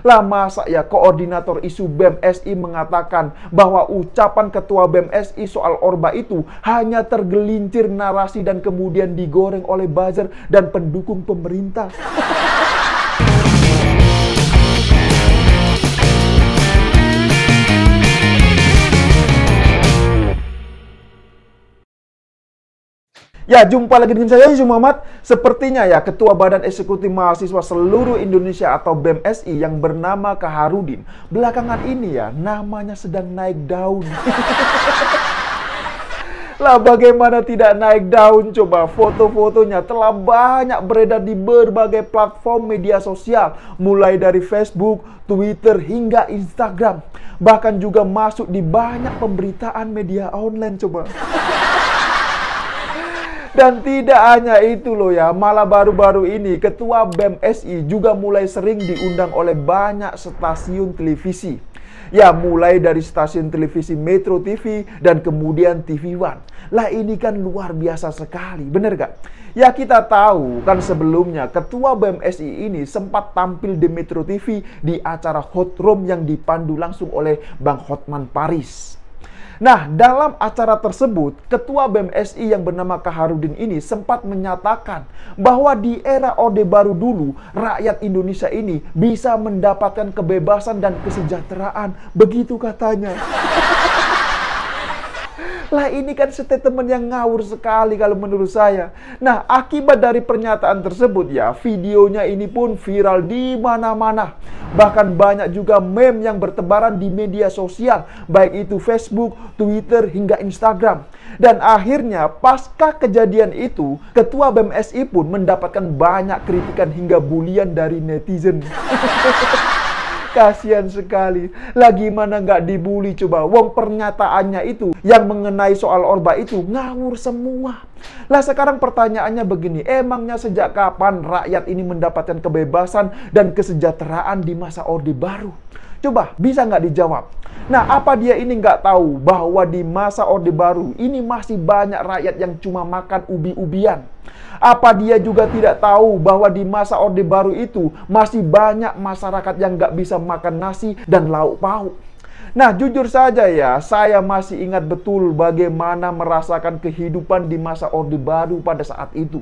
Lah masa ya koordinator isu BEM SI mengatakan bahwa ucapan ketua BEM SI soal Orba itu hanya tergelincir narasi dan kemudian digoreng oleh buzzer dan pendukung pemerintah. Ya, jumpa lagi dengan saya, Yusuf Muhammad. Sepertinya ya, Ketua Badan Eksekutif Mahasiswa Seluruh Indonesia atau BEM SI yang bernama Kaharudin, belakangan ini ya, namanya sedang naik daun. Lah bagaimana tidak naik daun coba? Foto-fotonya telah banyak beredar di berbagai platform media sosial, mulai dari Facebook, Twitter, hingga Instagram. Bahkan juga masuk di banyak pemberitaan media online coba. Dan tidak hanya itu loh ya, malah baru-baru ini Ketua BEM SI juga mulai sering diundang oleh banyak stasiun televisi. Ya, mulai dari stasiun televisi Metro TV dan kemudian TV One. Lah ini kan luar biasa sekali, bener gak? Ya kita tahu kan sebelumnya Ketua BEM SI ini sempat tampil di Metro TV di acara Hot Room yang dipandu langsung oleh Bang Hotman Paris. Nah, dalam acara tersebut, Ketua BEM SI yang bernama Kaharudin ini sempat menyatakan bahwa di era Orde Baru dulu, rakyat Indonesia ini bisa mendapatkan kebebasan dan kesejahteraan. Begitu katanya. Lah ini kan statement yang ngawur sekali kalau menurut saya. Nah, akibat dari pernyataan tersebut ya, videonya ini pun viral di mana-mana. Bahkan banyak juga meme yang bertebaran di media sosial, baik itu Facebook, Twitter, hingga Instagram. Dan akhirnya pasca kejadian itu, Ketua BEM SI pun mendapatkan banyak kritikan hingga bulian dari netizen. Kasihan sekali. Lah gimana nggak dibully coba? Wong pernyataannya itu yang mengenai soal Orba itu ngawur semua. Lah sekarang pertanyaannya begini, emangnya sejak kapan rakyat ini mendapatkan kebebasan dan kesejahteraan di masa Orde Baru? Coba, bisa nggak dijawab? Nah, apa dia ini nggak tahu bahwa di masa Orde Baru ini masih banyak rakyat yang cuma makan ubi-ubian? Apa dia juga tidak tahu bahwa di masa Orde Baru itu masih banyak masyarakat yang nggak bisa makan nasi dan lauk pauk? Nah, jujur saja ya, saya masih ingat betul bagaimana merasakan kehidupan di masa Orde Baru pada saat itu.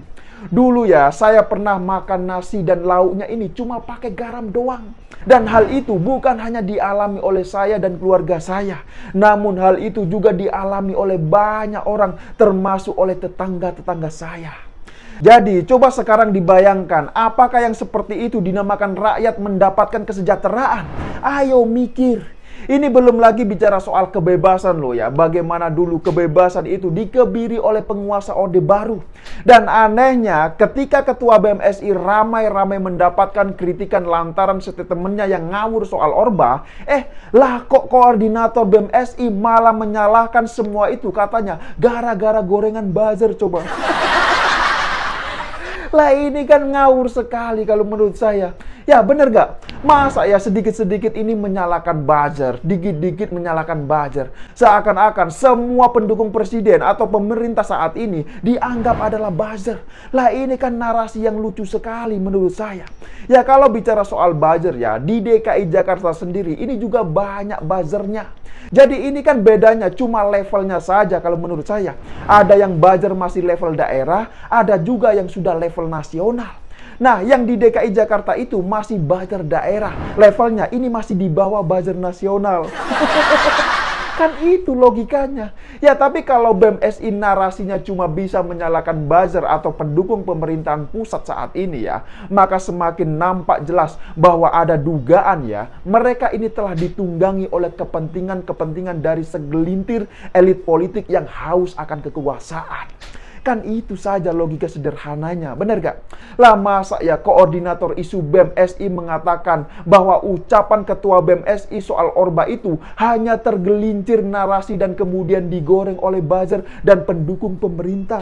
Dulu ya, saya pernah makan nasi dan lauknya ini cuma pakai garam doang. Dan hal itu bukan hanya dialami oleh saya dan keluarga saya, namun hal itu juga dialami oleh banyak orang, termasuk oleh tetangga-tetangga saya. Jadi, coba sekarang dibayangkan, apakah yang seperti itu dinamakan rakyat mendapatkan kesejahteraan? Ayo mikir. Ini belum lagi bicara soal kebebasan loh ya. Bagaimana dulu kebebasan itu dikebiri oleh penguasa Orde Baru. Dan anehnya, ketika Ketua BEM SI ramai-ramai mendapatkan kritikan lantaran statementnya yang ngawur soal Orba, lah kok koordinator BEM SI malah menyalahkan semua itu, katanya gara-gara gorengan buzzer coba. Lah ini kan ngawur sekali kalau menurut saya. Ya bener gak? Masa ya sedikit-sedikit ini menyalahkan buzzer, dikit-dikit menyalahkan buzzer. Seakan-akan semua pendukung presiden atau pemerintah saat ini dianggap adalah buzzer. Lah ini kan narasi yang lucu sekali menurut saya. Ya kalau bicara soal buzzer ya, di DKI Jakarta sendiri ini juga banyak buzzernya. Jadi ini kan bedanya cuma levelnya saja kalau menurut saya. Ada yang buzzer masih level daerah, ada juga yang sudah level nasional. Nah, yang di DKI Jakarta itu masih buzzer daerah. Levelnya ini masih di bawah buzzer nasional. Kan itu logikanya. Ya, tapi kalau BEM SI narasinya cuma bisa menyalahkan buzzer atau pendukung pemerintahan pusat saat ini ya, maka semakin nampak jelas bahwa ada dugaan ya, mereka ini telah ditunggangi oleh kepentingan-kepentingan dari segelintir elit politik yang haus akan kekuasaan. Kan itu saja logika sederhananya, benar gak? Lah masa ya koordinator isu BEM SI mengatakan bahwa ucapan Ketua BEM SI soal Orba itu hanya tergelincir narasi dan kemudian digoreng oleh buzzer dan pendukung pemerintah.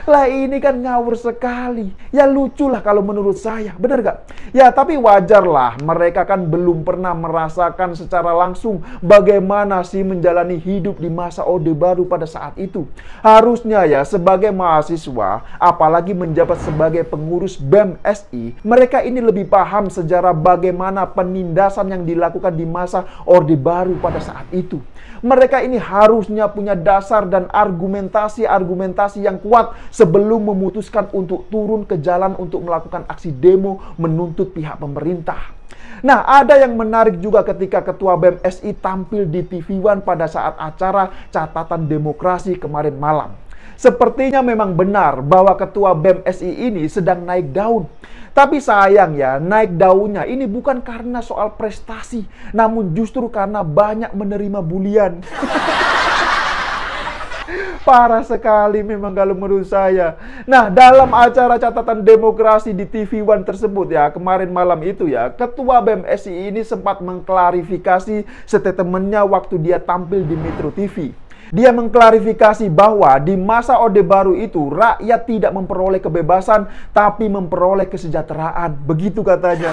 Lah ini kan ngawur sekali. Ya lucu lah kalau menurut saya, benar gak? Ya tapi wajarlah, mereka kan belum pernah merasakan secara langsung bagaimana sih menjalani hidup di masa Orde Baru pada saat itu. Harusnya ya sebagai mahasiswa, apalagi menjabat sebagai pengurus BEM SI, mereka ini lebih paham sejarah bagaimana penindasan yang dilakukan di masa Orde Baru pada saat itu. Mereka ini harusnya punya dasar dan argumentasi yang kuat sebelum memutuskan untuk turun ke jalan untuk melakukan aksi demo menuntut pihak pemerintah. Nah, ada yang menarik juga ketika Ketua BEM SI tampil di TV One pada saat acara Catatan Demokrasi kemarin malam. Sepertinya memang benar bahwa Ketua BEM SI ini sedang naik daun. Tapi sayang ya, naik daunnya ini bukan karena soal prestasi, namun justru karena banyak menerima bulian. Parah sekali memang kalau menurut saya. Nah, dalam acara Catatan Demokrasi di TV One tersebut ya, kemarin malam itu ya, Ketua BEM SI ini sempat mengklarifikasi statementnya waktu dia tampil di Metro TV. Dia mengklarifikasi bahwa di masa Orde Baru itu rakyat tidak memperoleh kebebasan tapi memperoleh kesejahteraan. Begitu katanya.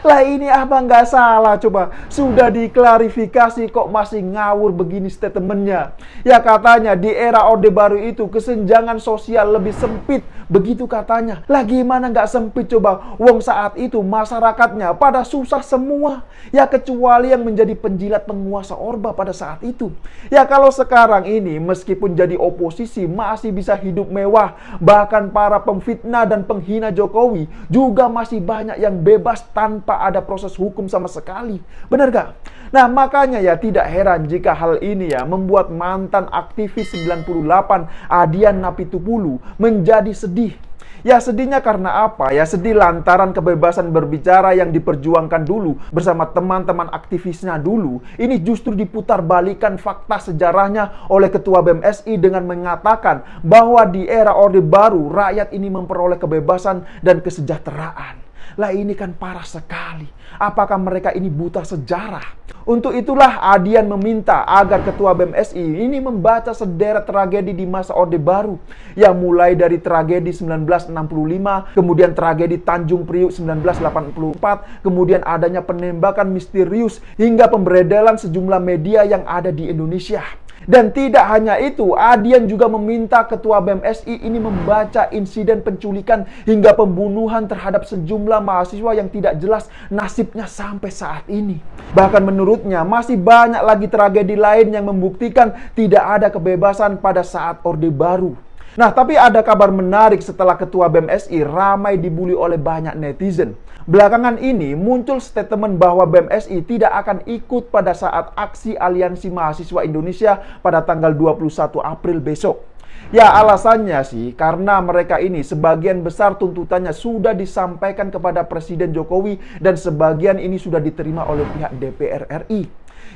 Lah ini apa nggak salah coba? Sudah diklarifikasi kok masih ngawur begini statementnya. Ya katanya di era Orde Baru itu kesenjangan sosial lebih sempit. Begitu katanya. Lah gimana nggak sempit coba? Wong saat itu masyarakatnya pada susah semua. Ya kecuali yang menjadi penjilat penguasa Orba pada saat itu. Ya kalau sekarang ini meskipun jadi oposisi masih bisa hidup mewah. Bahkan para pemfitnah dan penghina Jokowi juga masih banyak yang bebas tanpa ada proses hukum sama sekali. Benar gak? Nah makanya ya tidak heran jika hal ini ya membuat mantan aktivis 98 Adian Napitupulu menjadi sedih. Ya sedihnya karena apa? Ya sedih lantaran kebebasan berbicara yang diperjuangkan dulu bersama teman-teman aktivisnya dulu. Ini justru diputar-balikan fakta sejarahnya oleh Ketua BEM SI dengan mengatakan bahwa di era Orde Baru rakyat ini memperoleh kebebasan dan kesejahteraan. Lah ini kan parah sekali. Apakah mereka ini buta sejarah? Untuk itulah Adian meminta agar Ketua BEM SI ini membaca sederet tragedi di masa Orde Baru. Yang mulai dari tragedi 1965, kemudian tragedi Tanjung Priuk 1984, kemudian adanya penembakan misterius hingga pemberedelan sejumlah media yang ada di Indonesia. Dan tidak hanya itu, Adian juga meminta Ketua BEM SI ini membaca insiden penculikan hingga pembunuhan terhadap sejumlah mahasiswa yang tidak jelas nasibnya sampai saat ini. Bahkan menurutnya masih banyak lagi tragedi lain yang membuktikan tidak ada kebebasan pada saat Orde Baru. Nah, tapi ada kabar menarik setelah Ketua BEM SI ramai dibully oleh banyak netizen. Belakangan ini muncul statement bahwa BEM SI tidak akan ikut pada saat aksi Aliansi Mahasiswa Indonesia pada tanggal 21 April besok. Ya alasannya sih karena mereka ini sebagian besar tuntutannya sudah disampaikan kepada Presiden Jokowi dan sebagian ini sudah diterima oleh pihak DPR RI.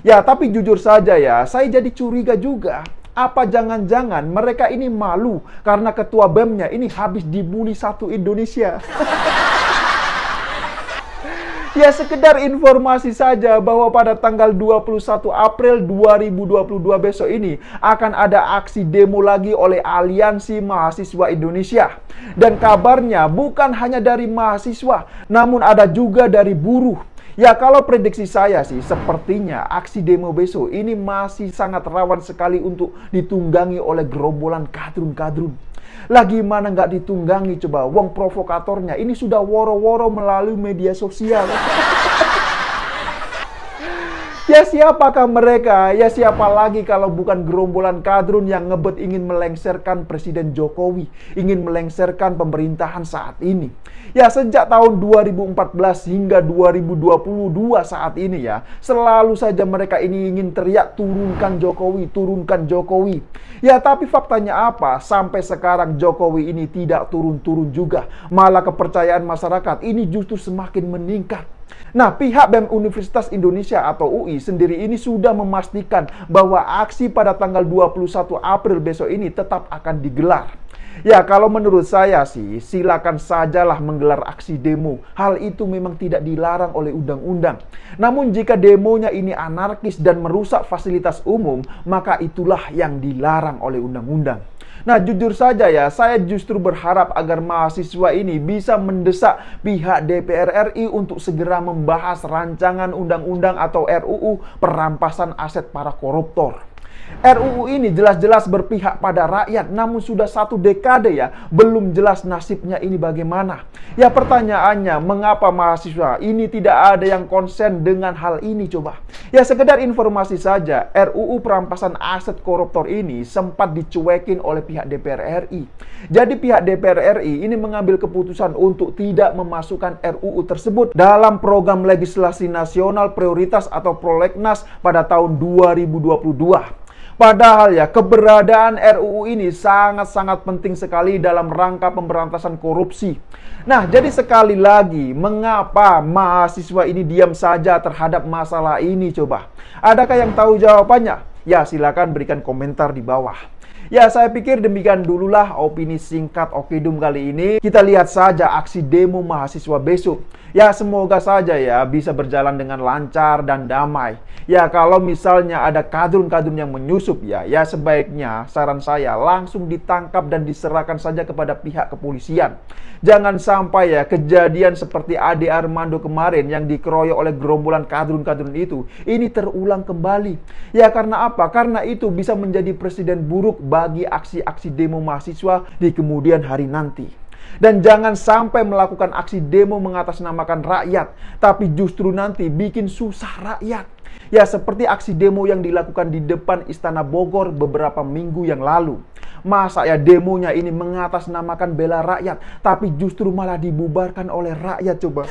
Ya tapi jujur saja ya, saya jadi curiga juga. Apa jangan-jangan mereka ini malu karena ketua BEM-nya ini habis dibully satu Indonesia? Ya sekedar informasi saja bahwa pada tanggal 21 April 2022 besok ini akan ada aksi demo lagi oleh Aliansi Mahasiswa Indonesia. Dan kabarnya bukan hanya dari mahasiswa, namun ada juga dari buruh. Ya kalau prediksi saya sih sepertinya aksi demo besok ini masih sangat rawan sekali untuk ditunggangi oleh gerombolan kadrun-kadrun. Lah gimana nggak ditunggangi coba? Wong provokatornya ini sudah woro-woro melalui media sosial. Ya siapakah mereka? Ya siapa lagi kalau bukan gerombolan kadrun yang ngebet ingin melengsarkan Presiden Jokowi, ingin melengsarkan pemerintahan saat ini. Ya sejak tahun 2014 hingga 2022 saat ini ya, selalu saja mereka ini ingin teriak turunkan Jokowi, turunkan Jokowi. Ya tapi faktanya apa? Sampai sekarang Jokowi ini tidak turun-turun juga. Malah kepercayaan masyarakat ini justru semakin meningkat. Nah, pihak BEM Universitas Indonesia atau UI sendiri ini sudah memastikan bahwa aksi pada tanggal 21 April besok ini tetap akan digelar. Ya, kalau menurut saya sih, silakan sajalah menggelar aksi demo. Hal itu memang tidak dilarang oleh undang-undang. Namun jika demonya ini anarkis dan merusak fasilitas umum, maka itulah yang dilarang oleh undang-undang. Nah, jujur saja ya, saya justru berharap agar mahasiswa ini bisa mendesak pihak DPR RI untuk segera membahas rancangan undang-undang atau RUU perampasan aset para koruptor. RUU ini jelas-jelas berpihak pada rakyat, namun sudah 1 dekade ya, belum jelas nasibnya ini bagaimana. Ya, pertanyaannya, mengapa mahasiswa ini tidak ada yang konsen dengan hal ini coba? Ya, sekedar informasi saja, RUU perampasan aset koruptor ini sempat dicuekin oleh pihak DPR RI. Jadi pihak DPR RI ini mengambil keputusan untuk tidak memasukkan RUU tersebut dalam program legislasi nasional prioritas atau prolegnas pada tahun 2022. Padahal ya, keberadaan RUU ini sangat-sangat penting sekali dalam rangka pemberantasan korupsi. Nah, jadi sekali lagi, mengapa mahasiswa ini diam saja terhadap masalah ini coba? Adakah yang tahu jawabannya? Ya, silakan berikan komentar di bawah. Ya, saya pikir demikian dululah opini singkat Okidum kali ini. Kita lihat saja aksi demo mahasiswa besok. Ya, semoga saja ya bisa berjalan dengan lancar dan damai. Ya, kalau misalnya ada kadrun-kadrun yang menyusup ya sebaiknya saran saya langsung ditangkap dan diserahkan saja kepada pihak kepolisian. Jangan sampai ya kejadian seperti Ade Armando kemarin yang dikeroyok oleh gerombolan kadrun-kadrun itu ini terulang kembali. Ya, karena apa? Karena itu bisa menjadi presiden buruk bagi aksi-aksi demo mahasiswa di kemudian hari nanti. Dan jangan sampai melakukan aksi demo mengatasnamakan rakyat, tapi justru nanti bikin susah rakyat. Ya, seperti aksi demo yang dilakukan di depan Istana Bogor beberapa minggu yang lalu. Masa ya demonya ini mengatasnamakan bela rakyat, tapi justru malah dibubarkan oleh rakyat coba.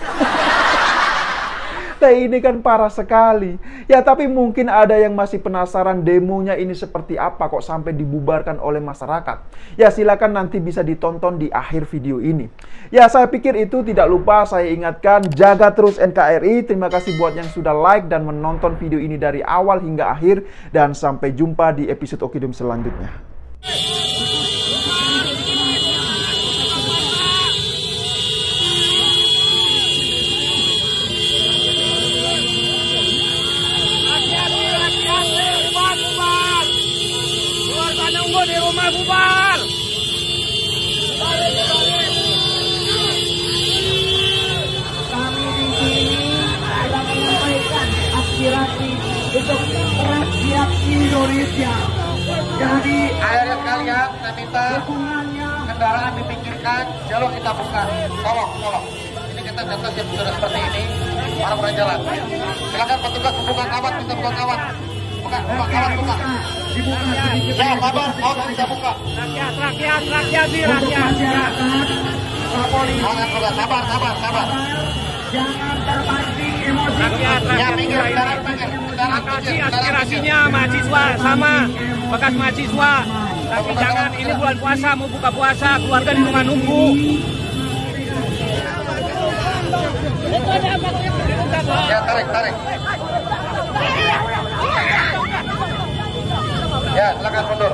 Nah, ini kan parah sekali. Ya, tapi mungkin ada yang masih penasaran demonya ini seperti apa kok sampai dibubarkan oleh masyarakat. Ya, silakan nanti bisa ditonton di akhir video ini. Ya, saya pikir itu tidak lupa saya ingatkan, jaga terus NKRI. Terima kasih buat yang sudah like dan menonton video ini dari awal hingga akhir. Dan sampai jumpa di episode Okidum selanjutnya. Di rumah bubar. Kami di sini sedang menyampaikan aspirasi untuk rakyat Indonesia. Jadi Ayo kalian, saya minta dukungannya kendaraan dipinggirkan, jalur kita buka. Tolong. Ini kita jatuh yang sudah seperti ini, para berjalan. Silakan petugas membuka kawat, kita buka kawat. Buka kawat, buka. Ya, sabar, kawat bisa buka. Rakyat. Jangan buka, sabar. jangan terpancing emosi. Ya, pinggir, kendaraan pinggir. Aspirasinya mahasiswa sama bekas mahasiswa, tapi jangan, ini bulan puasa, mau buka puasa, keluarga di rumah nunggu. Ya, tarik. Ya, silakan mundur.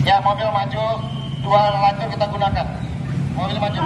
Ya, mobil maju, 2 lajur kita gunakan. Mobil maju.